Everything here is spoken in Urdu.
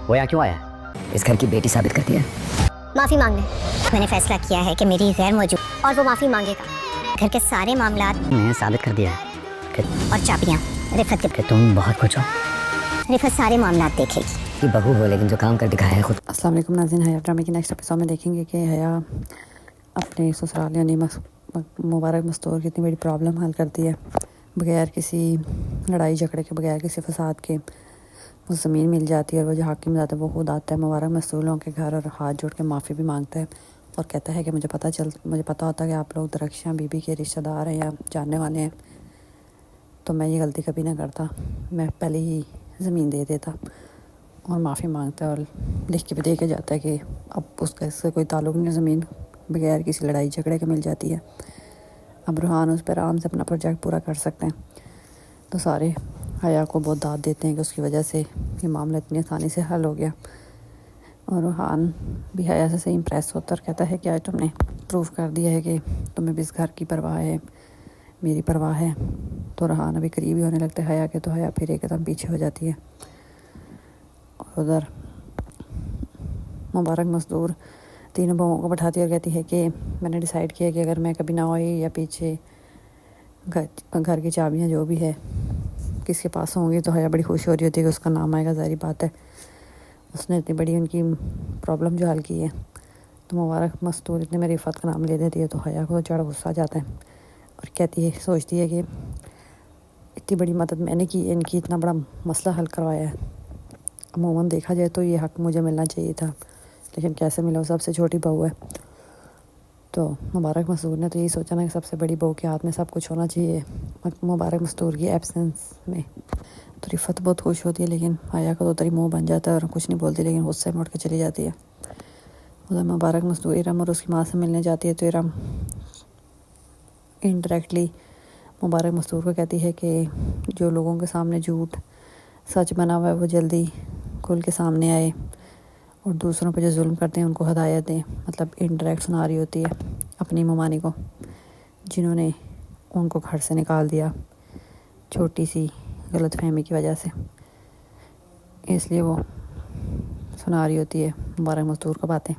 وہ یہاں کیوں آیا ہے؟ اس گھر کی بیٹی ثابت کرتی ہے. معافی مانگنے میں نے فیصلہ کیا ہے کہ میری غیر موجود اور وہ معافی مانگے گا. گھر کے سارے معاملات میں نے ثابت کر دیا ہے اور چابیاں رفت کہ تم بہت کچھ ہو. رفت سارے معاملات دیکھے گی. کہ بہو ہو لیکن جو کام کر دکھایا ہے خود. السلام علیکم ناظرین، حیا ڈرامے کی نیکسٹ ایپیسوڈ میں دیکھیں گے کہ حیا اپنے سسرال یعنی مبارک مستور کی اتنی بڑی پرابلم حل کرتی ہے بغیر کسی لڑائی جھگڑے کے، بغیر کسی فساد کے. وہ زمین مل جاتی ہے اور وہ جو حاکم ذات ہے وہ خود آتا ہے مبارک مستوروں کے گھر اور ہاتھ جوڑ کے معافی بھی مانگتا ہے اور کہتا ہے کہ مجھے پتہ ہوتا ہے کہ آپ لوگ درخشاں بی بی کے رشتہ دار ہیں یا جاننے والے ہیں، تو میں یہ غلطی کبھی نہ کرتا، میں پہلے ہی زمین دے دیتا. اور معافی مانگتا ہے اور لکھ کے بھی دے کے جاتا ہے کہ اب اس کا اس سے کوئی تعلق نہیں، زمین بغیر کسی لڑائی جھگڑے کے مل جاتی ہے. اب روحان اس پر آرام سے اپنا پروجیکٹ پورا کر سکتے ہیں. تو سارے حیا کو بہت داد دیتے ہیں کہ اس کی وجہ سے یہ معاملہ اتنی آسانی سے حل ہو گیا. اور روحان بھی حیا سے صحیح امپریس ہوتا اور کہتا ہے کہ آج تم نے پروف کر دیا ہے کہ تمہیں بھی اس گھر کی پرواہ ہے، میری پرواہ ہے. تو روحان ابھی قریب ہی ہونے لگتا ہے حیا کے، تو حیا پھر ایک قدم پیچھے ہو جاتی ہے. اور ادھر مبارک مزدور تینوں بہوؤں کو بٹھاتی اور کہتی ہے کہ میں نے ڈیسائیڈ کیا کہ اگر میں کبھی نہ ہوئی یا پیچھے گھر کی چابیاں جو بھی ہے کس کے پاس ہوں گی، تو حیا بڑی خوشی ہو رہی ہوتی ہے کہ اس کا نام آئے گا. ظاہری بات ہے اس نے اتنی بڑی ان کی پرابلم جو حل کی ہے. تو مبارک مستور اتنے میں رفت کا نام لے دیتی ہے تو حیا کو چڑھ غصہ جاتا ہے اور کہتی ہے، سوچتی ہے کہ اتنی بڑی مدد میں نے کی، ان کی اتنا بڑا مسئلہ حل کروایا ہے. عموماً دیکھا جائے تو یہ حق مجھے ملنا چاہیے تھا، لیکن کیسے ملا، وہ سب سے چھوٹی بہو ہے. تو مبارک مستور نے تو یہی سوچا نا کہ سب سے بڑی بہو کے ہاتھ میں سب کچھ ہونا چاہیے مبارک مستور کی ایبسنس میں. تو رفت بہت خوش ہوتی ہے، لیکن حیا کا تو تری منہ بن جاتا ہے اور کچھ نہیں بولتی، لیکن غصے میں اٹھ کے چلی جاتی ہے. ادھر مبارک مستور ارم اور اس کی ماں سے ملنے جاتی ہے تو ارم انڈائریکٹلی مبارک مستور کو کہتی ہے کہ جو لوگوں کے سامنے جھوٹ سچ بنا ہوا ہے وہ جلدی کھل کے سامنے آئے اور دوسروں پہ جو ظلم کرتے ہیں ان کو ہدایت دیں. مطلب انڈائریکٹ سنا رہی ہوتی ہے اپنی ممانی کو جنہوں نے ان کو گھر سے نکال دیا چھوٹی سی غلط فہمی کی وجہ سے. اس لیے وہ سنا رہی ہوتی ہے مبارک مستور کو باتیں.